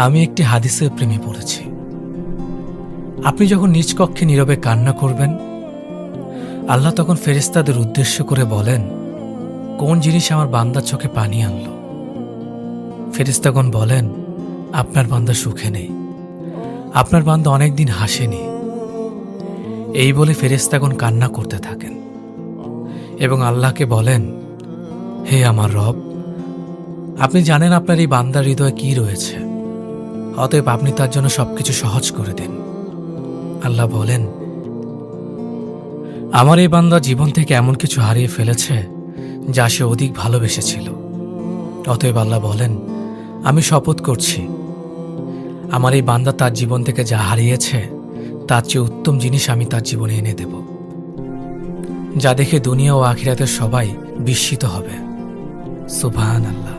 আমি একটি হাদিসের প্রেমে পড়েছি। আপনি যখন নিজ কক্ষে নীরবে কান্না করবেন, আল্লাহ তখন ফেরেশতাদের উদ্দেশ্য করে বলেন, কোন জিনিস আমার বান্দার চোখে পানি আনলো? ফেরেশতাগণ বলেন, আপনার বান্দা সুখে নেই, আপনার বান্দা অনেকদিন হাসেনি। এই বলে ফেরেশতাগণ কান্না করতে থাকেন এবং আল্লাহকে বলেন, হে আমার রব, আপনি জানেন আপনার এই বান্দার হৃদয়ে কি রয়েছে, অতএব আপনি তার জন্য সবকিছু সহজ করে দিন। আল্লাহ বলেন, আমার এই বান্দা জীবন থেকে এমন কিছু হারিয়ে ফেলেছে যা সে অধিক ভালোবেসেছিল। অতএব আল্লাহ বলেন, আমি শপথ করছি, আমার এই বান্দা তার জীবন থেকে যা হারিয়েছে তার চেয়ে উত্তম জিনিস আমি তার জীবনে এনে দেব, যা দেখে দুনিয়া ও আখিরাতের সবাই বিস্মিত হবে। সুবহানাল্লাহ।